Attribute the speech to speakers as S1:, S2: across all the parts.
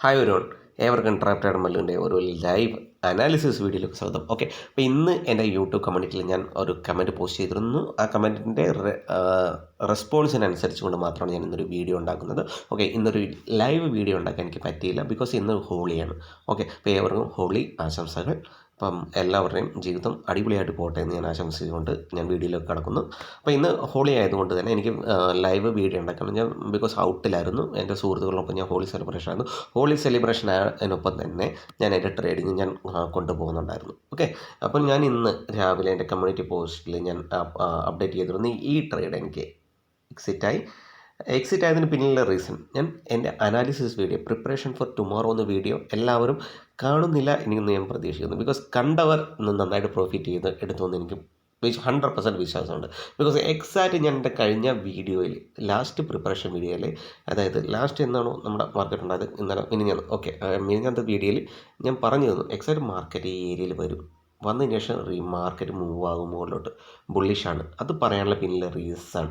S1: Hi ഒരുവൺ, ഏവർക്കും ട്രാപ്റ്റഡ് മല്ലുവിൻ്റെ ഒരു live analysis വീഡിയോയിലേക്ക് സ്വാഗതം. ഓക്കെ, അപ്പോൾ ഇന്ന് എൻ്റെ യൂട്യൂബ് കമ്മ്യൂണിറ്റിയിൽ ഞാൻ ഒരു കമൻറ്റ് പോസ്റ്റ് ചെയ്തിരുന്നു. ആ കമൻറ്റിൻ്റെ റെസ്പോൺസിനനുസരിച്ച് കൊണ്ട് മാത്രമാണ് ഞാൻ ഇന്നൊരു വീഡിയോ ഉണ്ടാക്കുന്നത്. ഓക്കെ, ഇന്നൊരു ലൈവ് വീഡിയോ ഉണ്ടാക്കാൻ എനിക്ക് പറ്റിയില്ല, ബിക്കോസ് ഇന്ന് ഹോളിയാണ്. ഓക്കെ, അപ്പോൾ ഏവർക്കും ഹോളി ആശംസകൾ. അപ്പം എല്ലാവരുടെയും ജീവിതം അടിപൊളിയായിട്ട് പോട്ടെ എന്ന് ഞാൻ ആശംസിച്ചുകൊണ്ട് ഞാൻ വീഡിയോയിലേക്ക് കടക്കുന്നു. അപ്പോൾ ഇന്ന് ഹോളി ആയതുകൊണ്ട് തന്നെ എനിക്ക് ലൈവ് വീഡിയോ ഉണ്ടാക്കണം. ഞാൻ ബിക്കോസ് ഔട്ടിലായിരുന്നു, എൻ്റെ സുഹൃത്തുക്കളൊപ്പം ഞാൻ ഹോളി സെലിബ്രേഷൻ ആയിരുന്നു. ഹോളി സെലിബ്രേഷൻ ആയതിനൊപ്പം തന്നെ ഞാൻ എൻ്റെ ട്രേഡിങ് ഞാൻ കൊണ്ടുപോകുന്നുണ്ടായിരുന്നു. ഓക്കെ, അപ്പം ഞാൻ ഇന്ന് രാവിലെ എൻ്റെ കമ്മ്യൂണിറ്റി പോസ്റ്റിൽ ഞാൻ അപ്ഡേറ്റ് ചെയ്തിരുന്നു. ഈ ട്രേഡ് എനിക്ക് എക്സിറ്റ് ആയതിന് പിന്നിലുള്ള റീസൺ ഞാൻ എൻ്റെ analysis video preparation for tomorrow എന്ന വീഡിയോ എല്ലാവരും കാണുന്നില്ല എനിക്കൊന്ന് ഞാൻ പ്രതീക്ഷിക്കുന്നു. ബിക്കോസ് കണ്ടവർ ഇന്ന് നന്നായിട്ട് പ്രോഫിറ്റ് ചെയ്ത് എടുത്തുവെന്ന് എനിക്ക് 100% വിശ്വാസമുണ്ട്. ബിക്കോസ് എക്സാക്റ്റ് ഞാൻ എൻ്റെ കഴിഞ്ഞ വീഡിയോയിൽ ലാസ്റ്റ് പ്രിപ്പറേഷൻ വീഡിയോയിൽ, അതായത് ലാസ്റ്റ് എന്നാണോ നമ്മുടെ മാർക്കറ്റ് ഉണ്ടായത്, ഇന്നലെ മിനിഞ്ഞാന്ന്, ഓക്കെ, മിനിഞ്ഞാന്നത്തെ വീഡിയോയിൽ ഞാൻ പറഞ്ഞു തന്നു എക്സാക്റ്റ് മാർക്കറ്റ് ഈ ഏരിയയിൽ വരും, വന്നതിന് ശേഷം മാർക്കറ്റ് മൂവ് ആകും മുകളിലോട്ട്, ബുള്ളിഷാണ്. അത് പറയാനുള്ള പിന്നിലെ റീസൺ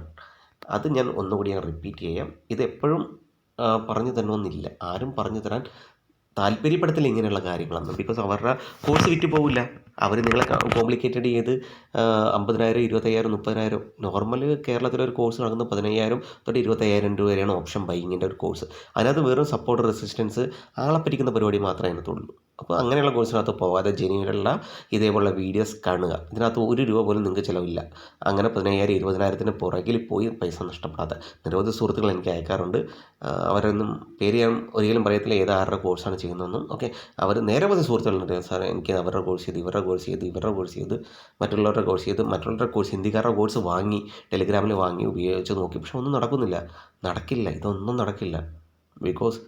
S1: അത് ഞാൻ ഒന്നുകൂടി ഞാൻ റിപ്പീറ്റ് ചെയ്യാം. ഇത് എപ്പോഴും പറഞ്ഞു തരണമെന്നില്ല, ആരും പറഞ്ഞു തരാൻ താല്പര്യപ്പെടുത്തില്ല ഇങ്ങനെയുള്ള കാര്യങ്ങളൊന്നും. ബിക്കോസ് അവരുടെ കോഴ്സ് വിറ്റ് പോവില്ല. അവർ നിങ്ങളെ കോംപ്ലിക്കേറ്റഡ് ചെയ്ത് 50,000, 25,000, 30,000, നോർമൽ കേരളത്തിലൊരു കോഴ്സ് നടക്കുന്നത് 15,000 തൊട്ട് 25,000 രൂപ വരെയാണ് ഓപ്ഷൻ ബൈങ്ങിൻ്റെ ഒരു കോഴ്സ്. അതിനകത്ത് വെറും സപ്പോർട്ട്, റെസിസ്റ്റൻസ്, ആളെ പറ്റിക്കുന്ന പരിപാടി മാത്രമേ അതിനകത്തുള്ളൂ. അപ്പോൾ അങ്ങനെയുള്ള കോഴ്സിനകത്ത് പോകാതെ ജെന്യുവിനുള്ള ഇതേപോലുള്ള വീഡിയോസ് കാണുക. ഇതിനകത്ത് 1 രൂപ പോലും നിങ്ങൾക്ക് ചിലവില്ല. അങ്ങനെ 15,000, 20,000 പുറകിൽ പോയി പൈസ നഷ്ടപ്പെടാതെ നിരവധി സുഹൃത്തുക്കൾ എനിക്ക് അയക്കാറുണ്ട്. അവരൊന്നും പേര് ഞാൻ ഒരിക്കലും പറയത്തില്ല ഏത് ആരുടെ കോഴ്സാണ് ചെയ്യുന്നതെന്നും. ഓക്കെ, അവർ നിരവധി സുഹൃത്തുക്കളുണ്ട്. സാറേ എനിക്ക് അവരുടെ കോഴ്സ് ചെയ്ത്, ഇവരുടെ കോഴ്സ് ചെയ്ത്, ഇവരുടെ കോഴ്സ് ചെയ്ത്, മറ്റുള്ളവരുടെ കോഴ്സ് ചെയ്ത്, മറ്റുള്ളവരുടെ കോഴ്സ്, ഹിന്ദിക്കാരുടെ കോഴ്സ് വാങ്ങി ടെലിഗ്രാമിൽ വാങ്ങി ഉപയോഗിച്ച് നോക്കി, പക്ഷെ ഒന്നും നടക്കില്ല. ഇതൊന്നും നടക്കില്ല. ബിക്കോസ്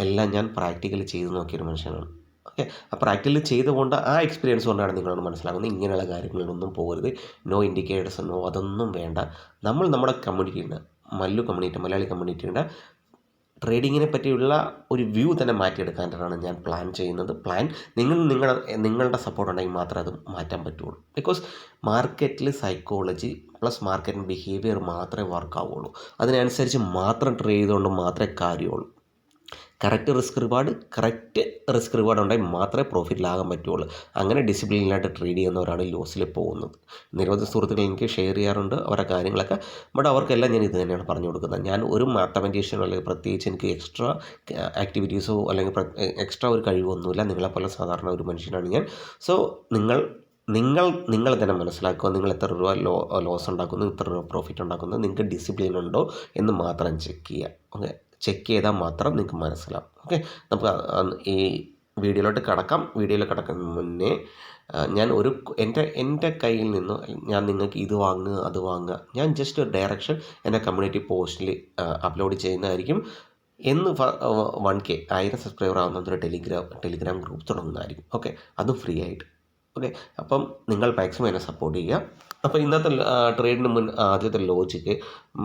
S1: എല്ലാം ഞാൻ പ്രാക്ടിക്കലി ചെയ്ത് നോക്കിയൊരു മനുഷ്യനാണ്. ഓക്കെ, ആ പ്രാക്ടിക്കലി ചെയ്തുകൊണ്ട് ആ എക്സ്പീരിയൻസ് കൊണ്ടാണ് നിങ്ങളോട് മനസ്സിലാക്കുന്നത് ഇങ്ങനെയുള്ള കാര്യങ്ങളിലൊന്നും പോകരുത്. നോ ഇൻഡിക്കേറ്റേഴ്സ്, നോ, അതൊന്നും വേണ്ട. നമ്മൾ നമ്മുടെ കമ്മ്യൂണിറ്റിയുടെ മല്ലു കമ്മ്യൂണിറ്റി, മലയാളി കമ്മ്യൂണിറ്റിയുടെ ട്രേഡിങ്ങിനെ പറ്റിയുള്ള ഒരു വ്യൂ തന്നെ മാറ്റിയെടുക്കാനാണ് ഞാൻ പ്ലാൻ ചെയ്യുന്നത്. നിങ്ങളുടെ സപ്പോർട്ട് ഉണ്ടെങ്കിൽ മാത്രമേ അത് മാറ്റാൻ പറ്റുള്ളൂ. ബിക്കോസ് മാർക്കറ്റിൽ സൈക്കോളജി പ്ലസ് മാർക്കറ്റിൻ്റെ ബിഹേവിയർ മാത്രമേ വർക്ക് ആവുള്ളൂ. അതിനനുസരിച്ച് മാത്രം ട്രേഡ് ചെയ്തുകൊണ്ട് മാത്രമേ കാര്യമുള്ളൂ. കറക്റ്റ് റിസ്ക് റിവാർഡ് ഉണ്ടെങ്കിൽ മാത്രമേ പ്രോഫിറ്റിലാകാൻ പറ്റുള്ളൂ. അങ്ങനെ ഡിസിപ്ലിനായിട്ട് ട്രേഡ് ചെയ്യുന്നവരാണ് ലോസിൽ പോകുന്നത്. നിരവധി സുഹൃത്തുക്കൾ എനിക്ക് ഷെയർ ചെയ്യാറുണ്ട് അവരുടെ കാര്യങ്ങളൊക്കെ. ബട്ട് അവർക്കെല്ലാം ഞാൻ ഇത് തന്നെയാണ് പറഞ്ഞു കൊടുക്കുന്നത്. ഞാൻ ഒരു മാത്തമാറ്റീഷ്യനോ അല്ലെങ്കിൽ പ്രത്യേകിച്ച് എനിക്ക് എക്സ്ട്രാ ആക്ടിവിറ്റീസോ അല്ലെങ്കിൽ എക്സ്ട്രാ ഒരു കഴിവൊന്നുമില്ല. നിങ്ങളെപ്പോലെ സാധാരണ ഒരു മനുഷ്യനാണ് ഞാൻ. സോ നിങ്ങൾ തന്നെ മനസ്സിലാക്കുക, നിങ്ങൾ എത്ര രൂപ ലോസ് ഉണ്ടാക്കുന്നു, എത്ര രൂപ പ്രോഫിറ്റ് ഉണ്ടാക്കുന്നു, നിങ്ങൾക്ക് ഡിസിപ്ലിൻ ഉണ്ടോ എന്ന് മാത്രം ചെക്ക് ചെയ്യുക. ഓക്കെ, ചെക്ക് ചെയ്താൽ മാത്രം നിങ്ങൾക്ക് മനസ്സിലാവും. ഓക്കെ, നമുക്ക് ഈ വീഡിയോയിലോട്ട് കടക്കാം. വീഡിയോയിൽ കടക്കുന്നതിന് മുന്നേ ഞാൻ എൻ്റെ കയ്യിൽ നിന്ന് ഞാൻ നിങ്ങൾക്ക് ഇത് വാങ്ങുക, അത് വാങ്ങുക, ഞാൻ ജസ്റ്റ് ഒരു ഡയറക്ഷൻ എൻ്റെ കമ്മ്യൂണിറ്റി പോസ്റ്റിൽ അപ്ലോഡ് ചെയ്യുന്നതായിരിക്കും. എന്ന് 1K 1000 സബ്സ്ക്രൈബർ ആവുന്നതൊരു ടെലിഗ്രാം ഗ്രൂപ്പ് തുടങ്ങുന്നതായിരിക്കും. ഓക്കെ, അതും ഫ്രീ ആയിട്ട്. ഓക്കെ, അപ്പം നിങ്ങൾ മാക്സിമം എന്നെ സപ്പോർട്ട് ചെയ്യുക. അപ്പോൾ ഇന്നത്തെ ട്രേഡിന് ആദ്യത്തെ ലോജിക്ക്,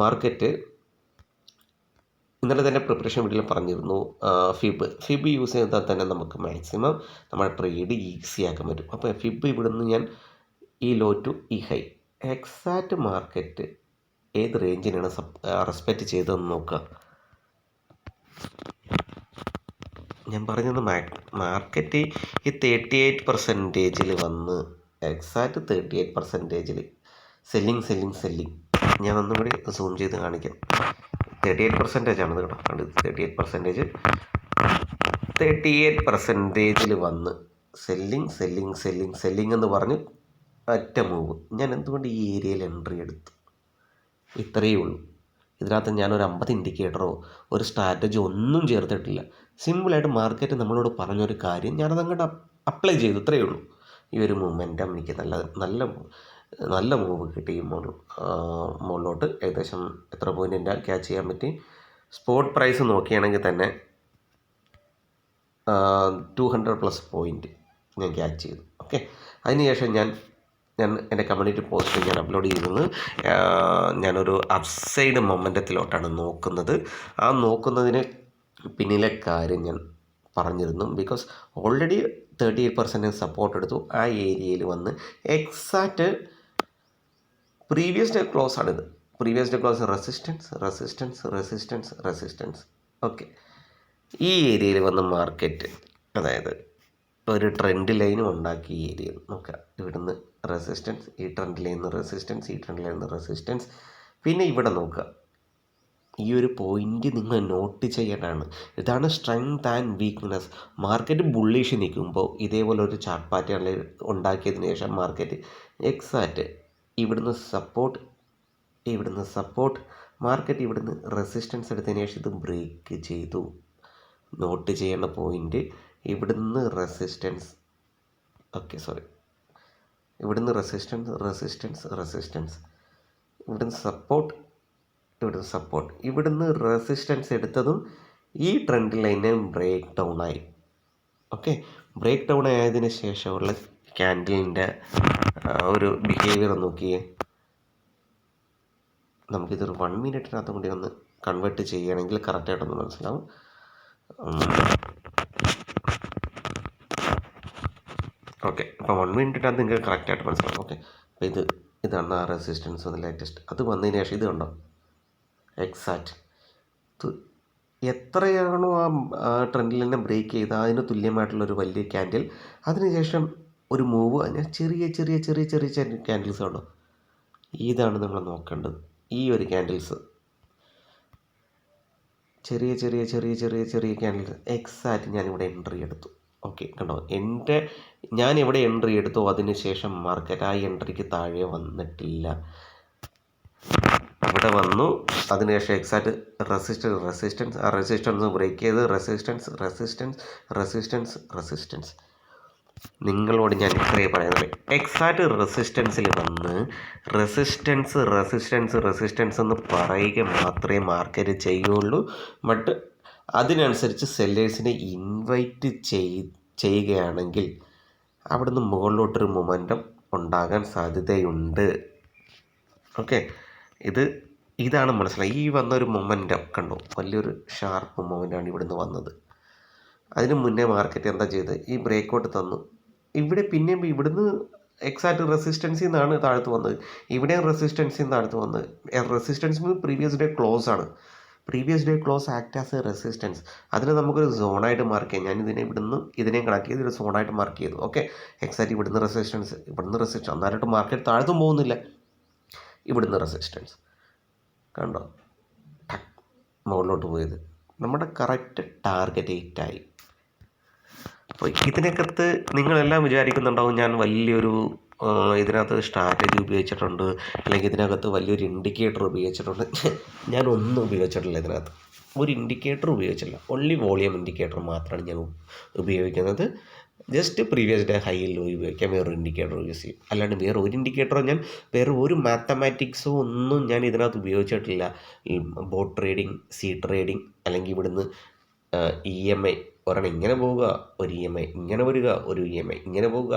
S1: മാർക്കറ്റ് ഇന്നലെ തന്നെ പ്രിപ്പറേഷൻ വീഡിയോയിൽ പറഞ്ഞിരുന്നു, ഫിബ് യൂസ് ചെയ്താൽ തന്നെ നമുക്ക് മാക്സിമം നമ്മുടെ ട്രേഡ് ഈസി ആക്കാൻ പറ്റും. അപ്പോൾ ഫിബ് ഇവിടുന്ന് ഞാൻ ഈ ലോ ടു ഈ ഹൈ, എക്സാക്റ്റ് മാർക്കറ്റ് ഏത് റേഞ്ചിനാണ് റെസ്പെക്റ്റ് ചെയ്തതെന്ന് നോക്കുക. ഞാൻ പറഞ്ഞത് മാർക്കറ്റ് ഈ 38% വന്ന് എക്സാക്റ്റ് 38% സെല്ലിങ്. ഞാൻ ഒന്നും കൂടി സൂം ചെയ്ത് കാണിക്കാം. 38% ആണ് കേട്ടോ, 38% വന്ന് സെല്ലിങ് എന്ന് പറഞ്ഞ് ഒറ്റ മൂവ്. ഞാൻ എന്തുകൊണ്ട് ഈ ഏരിയയിൽ എൻട്രി എടുത്തു? ഇത്രയേ ഉള്ളൂ. ഇതിനകത്ത് ഞാനൊരു 50 ഇൻഡിക്കേറ്ററോ ഒരു സ്ട്രാറ്റജി ഒന്നും ചേർത്തിട്ടില്ല. സിമ്പിളായിട്ട് മാർക്കറ്റ് നമ്മളോട് പറഞ്ഞൊരു കാര്യം ഞാനതങ്ങോട്ട് അപ്ലൈ ചെയ്തു, ഇത്രയേ ഉള്ളൂ. ഈ ഒരു മൂവ്മെൻറ്റം എനിക്ക് നല്ല മൂവ് കിട്ടി. മുകളിലോട്ട് ഏകദേശം എത്ര പോയിൻ്റ് ക്യാച്ച് ചെയ്യാൻ പറ്റി? സ്പോട്ട് പ്രൈസ് നോക്കുകയാണെങ്കിൽ തന്നെ 200+ പോയിൻ്റ് ഞാൻ ക്യാച്ച് ചെയ്തു. ഓക്കെ, അതിനുശേഷം ഞാൻ എൻ്റെ കമ്മ്യൂണിറ്റി പോസ്റ്റിൽ ഞാൻ അപ്ലോഡ് ചെയ്യുന്നത് ഞാനൊരു അപ്സൈഡ് മൊമെൻറ്റത്തിലോട്ടാണ് നോക്കുന്നത്. ആ നോക്കുന്നതിന് പിന്നിലെ കാര്യം ഞാൻ പറഞ്ഞിരുന്നു. ബിക്കോസ് ഓൾറെഡി 38% സപ്പോർട്ട് എടുത്തു. ആ ഏരിയയിൽ വന്ന് എക്സാക്റ്റ് പ്രീവിയസ് ഡേ ക്ലോസ് ആണിത്. Previous day close resistance. Okay, ഈ ഏരിയയിൽ വന്ന് മാർക്കറ്റ്, അതായത് ഒരു ട്രെൻഡ് ലൈനും ഉണ്ടാക്കി ഈ ഏരിയയിൽ നോക്കുക. ഇവിടുന്ന് റെസിസ്റ്റൻസ്, ഈ ട്രെൻഡ് ലൈനിൽ നിന്ന് റെസിസ്റ്റൻസ്, ഈ ട്രെൻഡ് ലൈനിൽ നിന്ന് റെസിസ്റ്റൻസ്. പിന്നെ ഇവിടെ നോക്കുക, ഈ ഒരു പോയിന്റ് നിങ്ങൾ നോട്ട് ചെയ്യേണ്ടതാണ്. ഇതാണ് strength and weakness. Market bullish നിൽക്കുമ്പോൾ ഇതേപോലെ ഒരു ചാർട്ട് പാറ്റേണിൽ ഉണ്ടാക്കിയതിന് ശേഷം മാർക്കറ്റ് എക്സാക്റ്റ് ഇവിടുന്ന് സപ്പോർട്ട്, ഇവിടുന്ന് സപ്പോർട്ട്, മാർക്കറ്റ് ഇവിടുന്ന് റെസിസ്റ്റൻസ് എടുത്തതിന് ശേഷം ഇത് ബ്രേക്ക് ചെയ്തു. നോട്ട് ചെയ്യേണ്ട പോയിന്റ്, ഇവിടുന്ന് റെസിസ്റ്റൻസ്, ഓക്കെ സോറി, ഇവിടുന്ന് റെസിസ്റ്റൻസ്, റെസിസ്റ്റൻസ്, റെസിസ്റ്റൻസ്, ഇവിടുന്ന് സപ്പോർട്ട്, ഇവിടുന്ന് സപ്പോർട്ട്, ഇവിടുന്ന് റെസിസ്റ്റൻസ് എടുത്തതും ഈ ട്രെൻഡ് ലൈന് ബ്രേക്ക് ഡൗൺ ആയി. ഓക്കെ, ബ്രേക്ക് ഡൗൺ ആയതിനു ശേഷമുള്ള ക്യാൻഡിലിൻ്റെ ഒരു ബിഹേവിയർ നോക്കിയേ. നമുക്കിതൊരു 1 മിനിറ്റിനകത്തും കൂടി ഒന്ന് കൺവേർട്ട് ചെയ്യുകയാണെങ്കിൽ കറക്റ്റായിട്ടൊന്ന് മനസ്സിലാവും. ഓക്കെ, അപ്പോൾ 1 മിനിറ്റിനകത്ത് നിങ്ങൾക്ക് കറക്റ്റായിട്ട് മനസ്സിലാവും. ഓക്കെ, അപ്പോൾ ഇതാണ് ആ റെസിസ്റ്റൻസ് ഒന്ന് ലേറ്റസ്റ്റ്. അത് വന്നതിന് ശേഷം ഇത് കണ്ടോ, എക്സാക്റ്റ് എത്രയാണോ ആ ട്രെൻഡിൽ തന്നെ ബ്രേക്ക് ചെയ്ത് അതിന് തുല്യമായിട്ടുള്ളൊരു വലിയ ക്യാൻഡിൽ, അതിനുശേഷം ഒരു മൂവ്, അതിന് ചെറിയ ചെറിയ ചെറിയ ചെറിയ ചെറിയ ക്യാൻഡിൽസ് ഉണ്ടോ, ഇതാണ് നമ്മൾ നോക്കേണ്ടത്. ഈ ഒരു ക്യാൻഡിൽസ്, ചെറിയ ചെറിയ ചെറിയ ചെറിയ ചെറിയ ക്യാൻഡിൽസ്, എക്സാക്റ്റ് ഞാനിവിടെ എൻട്രി എടുത്തു. ഓക്കെ കണ്ടോ, ഞാൻ എവിടെ എൻട്രി എടുത്തോ അതിനുശേഷം മാർക്കറ്റ് ആ എൻട്രിക്ക് താഴെ വന്നിട്ടില്ല. ഇവിടെ വന്നു, അതിനുശേഷം എക്സാക്റ്റ് റെസിസ്റ്റൻസ്, ആ റെസിസ്റ്റൻസ് ബ്രേക്ക് ചെയ്ത് റെസിസ്റ്റൻസ്, റെസിസ്റ്റൻസ്, റെസിസ്റ്റൻസ്, റെസിസ്റ്റൻസ്. നിങ്ങളോട് ഞാൻ ഇത്രയേ പറയുന്നത്, എക്സാക്റ്റ് റെസിസ്റ്റൻസിൽ വന്ന് റെസിസ്റ്റൻസ്, റെസിസ്റ്റൻസ്, റെസിസ്റ്റൻസ് എന്ന് പറയുക മാത്രമേ മാർക്കറ്റ് ചെയ്യുള്ളൂ. ബട്ട് അതിനനുസരിച്ച് സെല്ലേഴ്സിനെ ഇൻവൈറ്റ് ചെയ്യുകയാണെങ്കിൽ അവിടുന്ന് മുകളിലോട്ടൊരു മൊമെൻറ്റം ഉണ്ടാകാൻ സാധ്യതയുണ്ട്. ഓക്കെ, ഇതാണ് മനസ്സിലായി. ഈ വന്നൊരു മൊമെൻറ്റം കണ്ടോ, വലിയൊരു ഷാർപ്പ് മൊമെൻ്റാണ് ഇവിടുന്ന് വന്നത്. അതിന് മുന്നേ മാർക്കറ്റ് എന്താ ചെയ്തത്, ഈ ബ്രേക്കൗട്ട് തന്നു. ഇവിടെ പിന്നെയും ഇവിടുന്ന് എക്സാക്റ്റ് റെസിസ്റ്റൻസിൽ നിന്നാണ് താഴത്ത് വന്നത്, ഇവിടെയും റെസിസ്റ്റൻസിൽ നിന്ന് താഴത്ത് വന്നത്. റെസിസ്റ്റൻസ് പ്രീവിയസ് ഡേ ക്ലോസ് ആണ്. Previous day close act as A resistance. അതിനെ നമുക്കൊരു സോണായിട്ട് മാർക്ക് ചെയ്യാം. ഞാൻ ഇതിനെയും കണക്ട് ചെയ്ത് ഒരു സോണായിട്ട് മാർക്ക് ചെയ്തു. ഓക്കെ, എക്സാക്റ്റ് ഇവിടുന്ന് റെസിസ്റ്റൻസ്, ഇവിടുന്ന് റെസിസ്റ്റൻസ്, അന്നേരമായിട്ട് മാർക്കറ്റ് താഴത്തും പോകുന്നില്ല. ഇവിടുന്ന് റെസിസ്റ്റൻസ് കണ്ടോ, മുകളിലോട്ട് പോയത് നമ്മുടെ കറക്റ്റ് ടാർഗറ്റ് ഹിറ്റായി. അപ്പോൾ ഇതിനകത്ത് നിങ്ങളെല്ലാം വിചാരിക്കുന്നുണ്ടാവും ഞാൻ വലിയൊരു ഇതിനകത്ത് സ്ട്രാറ്റജി ഉപയോഗിച്ചിട്ടുണ്ട്, അല്ലെങ്കിൽ ഇതിനകത്ത് വലിയൊരു ഇൻഡിക്കേറ്റർ ഉപയോഗിച്ചിട്ടുണ്ട്. ഞാനൊന്നും ഉപയോഗിച്ചിട്ടില്ല. ഇതിനകത്ത് ഒരു ഇൻഡിക്കേറ്റർ ഉപയോഗിച്ചില്ല. ഓൺലി വോളിയം ഇൻഡിക്കേറ്റർ മാത്രമാണ് ഞാൻ ഉപയോഗിക്കുന്നത്. Just previous day high low ഉപയോഗിക്കാം, വേറൊരു ഇൻഡിക്കേറ്റർ യൂസ് ചെയ്യും. അല്ലാണ്ട് വേറെ ഒരു ഇൻഡിക്കേറ്ററോ വേറെ ഒരു മാത്തമാറ്റിക്സോ ഒന്നും ഞാൻ ഇതിനകത്ത് ഉപയോഗിച്ചിട്ടില്ല. ഈ ബോട്ട് ട്രേഡിങ്, സീ ട്രേഡിങ്, അല്ലെങ്കിൽ ഇവിടുന്ന് EMI ഒരെണ്ണം ഇങ്ങനെ പോവുക, ഒരു EMI ഇങ്ങനെ വരിക, ഒരു EMI ഇങ്ങനെ പോവുക,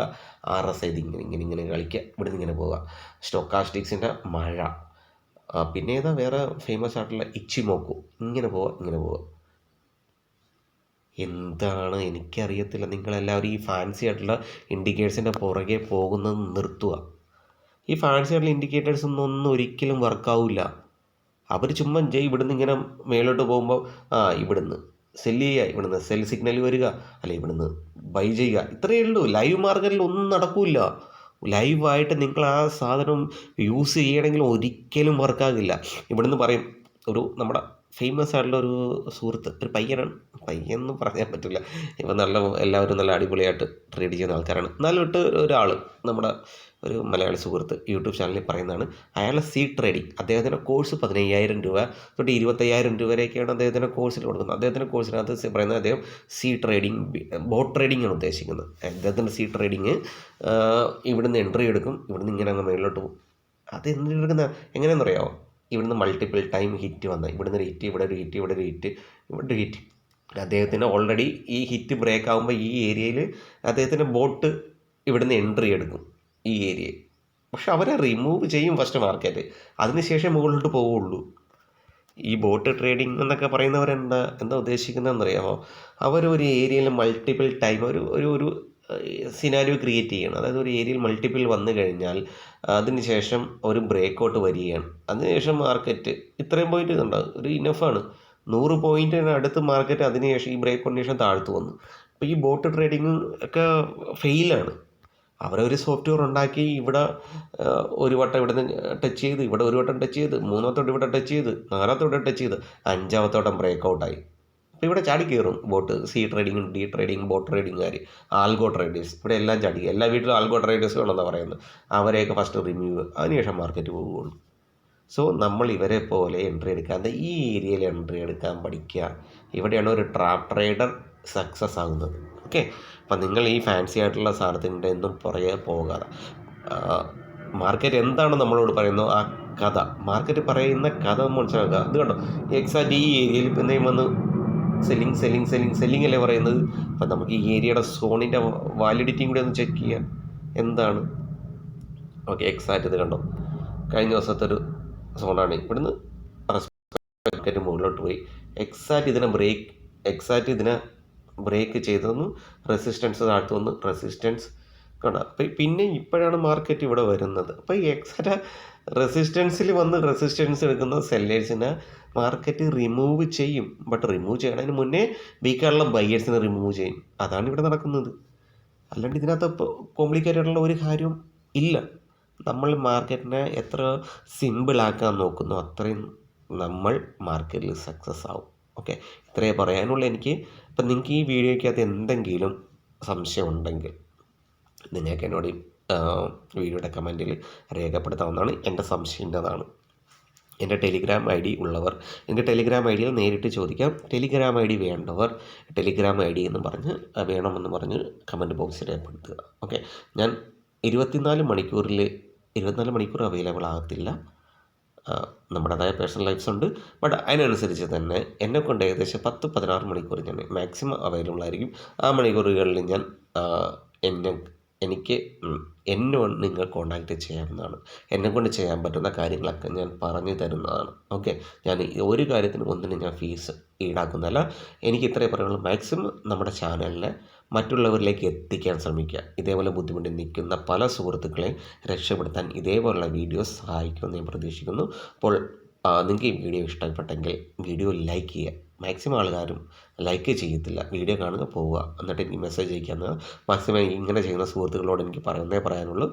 S1: RSI ഇങ്ങനെ കളിക്കുക, ഇവിടുന്ന് ഇങ്ങനെ പോവുക, സ്റ്റോക്കാസ്റ്റിക്സിൻ്റെ മഴ, പിന്നെ ഏതാ വേറെ ഫേമസ് ആയിട്ടുള്ള ഇച്ചിമോക്കു, ഇങ്ങനെ പോവുക. എന്താണ് എനിക്കറിയത്തില്ല. നിങ്ങളെല്ലാവരും ഈ ഫാൻസി ആയിട്ടുള്ള ഇൻഡിക്കേറ്റേഴ്സിൻ്റെ പുറകെ പോകുന്നത് നിർത്തുക. ഈ ഫാൻസി ആയിട്ടുള്ള ഇൻഡിക്കേറ്റേഴ്സ് ഒന്നും ഒരിക്കലും വർക്കാവില്ല. അവർ ചുമ്മാ ഇവിടുന്ന് ഇങ്ങനെ മേലോട്ട് പോകുമ്പോൾ ഇവിടുന്ന് സെല്ല് ചെയ്യുക, ഇവിടുന്ന് സെൽ സിഗ്നൽ വരിക, അല്ല ഇവിടുന്ന് ബൈ ചെയ്യുക, ഇത്രയേ ഉള്ളൂ. ലൈവ് മാർക്കറ്റിൽ ഒന്നും നടക്കില്ല. ലൈവായിട്ട് നിങ്ങൾ ആ സാധനം യൂസ് ചെയ്യണമെങ്കിൽ ഒരിക്കലും വർക്കാകില്ല. ഇവിടുന്ന് പറയും, നമ്മുടെ ഫേമസ് ആയിട്ടുള്ള ഒരു സുഹൃത്ത്, ഒരു പയ്യെന്ന് പറയാൻ പറ്റില്ല, ഇപ്പം എല്ലാവരും നല്ല അടിപൊളിയായിട്ട് ട്രേഡ് ചെയ്യുന്ന ആൾക്കാരാണ്. എന്നാലും ഒരാൾ, നമ്മുടെ ഒരു മലയാളി സുഹൃത്ത് യൂട്യൂബ് ചാനലിൽ പറയുന്നതാണ്, അയാളുടെ സീ ട്രേഡിങ്, അദ്ദേഹത്തിൻ്റെ കോഴ്സ് 15,000 രൂപ തൊട്ട് 25,000 രൂപ വരെയൊക്കെയാണ് അദ്ദേഹത്തിൻ്റെ കോഴ്സിൽ കൊടുക്കുന്നത്. അദ്ദേഹത്തിൻ്റെ കോഴ്സിനകത്ത് പറയുന്നത് അദ്ദേഹം സീ ട്രേഡിങ്, ബോട്ട് ട്രേഡിംഗ് ആണ് ഉദ്ദേശിക്കുന്നത്. അദ്ദേഹത്തിൻ്റെ സീ ട്രേഡിങ് ഇവിടുന്ന് എൻട്രി എടുക്കും, ഇവിടുന്ന് ഇങ്ങനെ അങ്ങ് മേളിലോട്ട് പോകും. അത് എന്തെടുക്കുന്ന എങ്ങനെയാണെന്ന് അറിയാമോ, ഇവിടുന്ന് മൾട്ടിപ്പിൾ ടൈം ഹിറ്റ് വന്ന, ഇവിടുന്ന് ഒരു ഹിറ്റ്, ഇവിടെ ഒരു ഹിറ്റ്, ഇവിടെ ഒരു ഹിറ്റ്, ഇവിടെ ഒരു ഹിറ്റ്. അദ്ദേഹത്തിന് ഓൾറെഡി ഈ ഹിറ്റ് ബ്രേക്ക് ആകുമ്പോൾ ഈ ഏരിയയിൽ അദ്ദേഹത്തിൻ്റെ ബോട്ട് ഇവിടുന്ന് എൻട്രി എടുക്കും ഈ ഏരിയയിൽ. പക്ഷെ അവരെ റിമൂവ് ചെയ്യും ഫസ്റ്റ് മാർക്കറ്റ്, അതിനുശേഷം മുകളിലോട്ട് പോവുള്ളൂ. ഈ ബോട്ട് ട്രേഡിംഗ് എന്നൊക്കെ പറയുന്നവരെന്താ ഉദ്ദേശിക്കുന്നതെന്നറിയാമോ, അവരൊരു ഏരിയയിൽ മൾട്ടിപ്പിൾ ടൈം ഒരു സിനാരിയോ ക്രിയേറ്റ് ചെയ്യണം. അതായത് ഒരു ഏരിയയിൽ മൾട്ടിപ്പിൾ വന്നു കഴിഞ്ഞാൽ അതിനുശേഷം ഒരു ബ്രേക്കൗട്ട് വരികയാണ്. അതിനുശേഷം മാർക്കറ്റ് ഇത്രയും പോയിട്ട് ഉണ്ടാകും, ഒരു ഇനഫാണ്. 100 പോയിൻറ്റിന് അടുത്ത് മാർക്കറ്റ് അതിനുശേഷം ഈ ബ്രേക്ക് കണ്ടീഷൻ താഴ്ത്തു വന്നു. അപ്പോൾ ഈ ബോട്ട് ട്രേഡിങ് ഒക്കെ ഫെയിലാണ്. അവരൊരു സോഫ്റ്റ്വെയർ ഉണ്ടാക്കി ഇവിടെ ഒരു വട്ടം ഇവിടെ നിന്ന് ടച്ച് ചെയ്ത്, ഇവിടെ ഒരു വട്ടം ടച്ച് ചെയ്ത്, മൂന്നാമത്തോട്ട് ഇവിടെ ടച്ച് ചെയ്ത്, നാലാമത്തോട്ട് ടച്ച് ചെയ്ത്, അഞ്ചാമത്തോട്ടം ബ്രേക്ക് ഔട്ടായി. അപ്പോൾ ഇവിടെ ചാടി കയറും bot. C trading, D trading, bot ട്രേഡിങ്ങുകാർ, ആൽഗോ ട്രേഡേഴ്സ്, ഇവിടെ എല്ലാം ചാടി. എല്ലാ വീട്ടിലും ആൽഗോ ട്രേഡേഴ്സ് വേണമെന്നാണ് പറയുന്നത്. അവരെയൊക്കെ ഫസ്റ്റ് റിമൂവ്, അതിനുശേഷം മാർക്കറ്റ് പോവുകയുള്ളൂ. സോ നമ്മൾ ഇവരെ പോലെ എൻട്രി എടുക്കാതെ ഈ ഏരിയയിൽ എൻട്രി എടുക്കാൻ പഠിക്കുക. ഇവിടെയാണ് ഒരു ട്രാപ്പ് ട്രേഡർ സക്സസ് ആകുന്നത്. ഓക്കെ, അപ്പം നിങ്ങൾ ഈ ഫാൻസി ആയിട്ടുള്ള സാധനത്തിൻ്റെ ഒന്നും പുറകെ പോകാതെ മാർക്കറ്റ് എന്താണ് നമ്മളോട് പറയുന്നത് ആ കഥ, മാർക്കറ്റ് പറയുന്ന കഥ മനസ്സിലാക്കുക. അത് കണ്ടോ, എക്സാക്റ്റ് ഈ ഏരിയയിൽ ഇപ്പം എന്തെങ്കിലും വന്ന് സെല്ലിങ് അല്ലേ പറയുന്നത്. അപ്പം നമുക്ക് ഈ ഏരിയയുടെ സോണിൻ്റെ വാലിഡിറ്റിയും കൂടി ഒന്ന് ചെക്ക് ചെയ്യാം എന്താണ്. ഓക്കെ, എക്സാക്റ്റ് ഇത് കണ്ടോ, കഴിഞ്ഞ ദിവസത്തെ ഒരു സോണാണ്. ഇവിടുന്ന് മാർക്കറ്റ് മുകളിലോട്ട് പോയി എക്സാക്റ്റ് ഇതിനെ ബ്രേക്ക് ചെയ്തെന്ന്, റെസിസ്റ്റൻസ് താഴ്ത്തു വന്ന്, റെസിസ്റ്റൻസ് കണ്ടോ. അപ്പം പിന്നെ ഇപ്പോഴാണ് മാർക്കറ്റ് ഇവിടെ വരുന്നത്. അപ്പോൾ ഈ എക്സാക്റ്റ് റെസിസ്റ്റൻസിൽ വന്ന് റെസിസ്റ്റൻസ് എടുക്കുന്ന സെല്ലേഴ്സിനെ മാർക്കറ്റ് റിമൂവ് ചെയ്യും. ബട്ട് റിമൂവ് ചെയ്യണതിന് മുന്നേ വീക്കാനുള്ള ബയ്യേഴ്സിനെ റിമൂവ് ചെയ്യും. അതാണ് ഇവിടെ നടക്കുന്നത്. അല്ലാണ്ട് ഇതിനകത്ത് ഇപ്പോൾ കോംപ്ലിക്കേറ്റഡ് ആയിട്ടുള്ള ഒരു കാര്യവും ഇല്ല. നമ്മൾ മാർക്കറ്റിനെ എത്ര സിമ്പിളാക്കാൻ നോക്കുന്നു അത്രയും നമ്മൾ മാർക്കറ്റിൽ സക്സസ് ആവും. ഓക്കെ, ഇത്രയേ പറയാനുള്ളൂ എനിക്ക്. അപ്പം നിങ്ങൾക്ക് ഈ വീഡിയോയ്ക്കകത്ത് എന്തെങ്കിലും സംശയം ഉണ്ടെങ്കിൽ നിങ്ങൾക്ക് എന്നോട് വീഡിയോയുടെ കമൻറ്റിൽ രേഖപ്പെടുത്താവുന്നതാണ്. എൻ്റെ സംശയം ഇന്നതാണ്. എൻ്റെ ടെലിഗ്രാം ഐ ഡി ഉള്ളവർ എനിക്ക് ടെലിഗ്രാം ഐ ഡിയിൽ നേരിട്ട് ചോദിക്കാം. ടെലിഗ്രാം ഐ ഡി വേണ്ടവർ ടെലിഗ്രാം ഐ ഡി എന്ന് പറഞ്ഞ് വേണമെന്ന് പറഞ്ഞ് കമൻറ്റ് ബോക്സിൽ രേഖപ്പെടുത്തുക. ഓക്കെ, ഞാൻ 24 മണിക്കൂർ അവൈലബിൾ ആകത്തില്ല. നമ്മുടേതായ പേഴ്സണൽ ലൈഫ്സ് ഉണ്ട്. ബട്ട് അതിനനുസരിച്ച് തന്നെ എന്നെക്കൊണ്ട് ഏകദേശം 10-16 മണിക്കൂർ ഞാൻ മാക്സിമം അവൈലബിൾ ആയിരിക്കും. ആ മണിക്കൂറുകളിൽ ഞാൻ എന്നോട് നിങ്ങൾ കോൺടാക്റ്റ് ചെയ്യാവുന്നതാണ്. എന്നെക്കൊണ്ട് ചെയ്യാൻ പറ്റുന്ന കാര്യങ്ങളൊക്കെ ഞാൻ പറഞ്ഞു തരുന്നതാണ്. ഓക്കെ, ഞാൻ ഒരു കാര്യത്തിനും ഒന്നിനും ഞാൻ ഫീസ് ഈടാക്കുന്നതല്ല. എനിക്ക് ഇത്രയേ പറയുള്ളൂ. മാക്സിമം നമ്മുടെ ചാനലിനെ മറ്റുള്ളവരിലേക്ക് എത്തിക്കാൻ ശ്രമിക്കുക. ഇതേപോലെ ബുദ്ധിമുട്ടി നിൽക്കുന്ന പല സുഹൃത്തുക്കളെയും രക്ഷപ്പെടുത്താൻ ഇതേപോലുള്ള വീഡിയോസ് സഹായിക്കുമെന്ന് ഞാൻ പ്രതീക്ഷിക്കുന്നു. അപ്പോൾ നിങ്ങൾക്ക് ഈ വീഡിയോ ഇഷ്ടപ്പെട്ടെങ്കിൽ വീഡിയോ ലൈക്ക് ചെയ്യുക. മാക്സിമം ആൾക്കാരും ലൈക്ക് ചെയ്യത്തില്ല. വീഡിയോ കാണുക, പോവുക, എന്നിട്ട് എനിക്ക് മെസ്സേജ് അയക്കുക. മാക്സിമം ഇങ്ങനെ ചെയ്യുന്ന സുഹൃത്തുക്കളോട് എനിക്ക് പറയാനുള്ളൂ,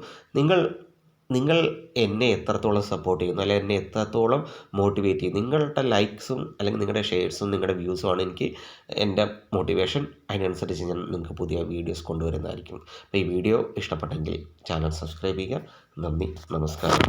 S1: നിങ്ങൾ എന്നെ എത്രത്തോളം സപ്പോർട്ട് ചെയ്യുന്നു, അല്ലെങ്കിൽ എന്നെ എത്രത്തോളം മോട്ടിവേറ്റ് ചെയ്യും, നിങ്ങളുടെ ലൈക്സും അല്ലെങ്കിൽ നിങ്ങളുടെ ഷെയർസും നിങ്ങളുടെ വ്യൂസുമാണ് എനിക്ക് എൻ്റെ മോട്ടിവേഷൻ. അതിനനുസരിച്ച് ഞാൻ നിങ്ങൾക്ക് പുതിയ വീഡിയോസ് കൊണ്ടുവരുന്നതായിരിക്കും. അപ്പോൾ ഈ വീഡിയോ ഇഷ്ടപ്പെട്ടെങ്കിൽ ചാനൽ സബ്സ്ക്രൈബ് ചെയ്യുക. നന്ദി, നമസ്കാരം.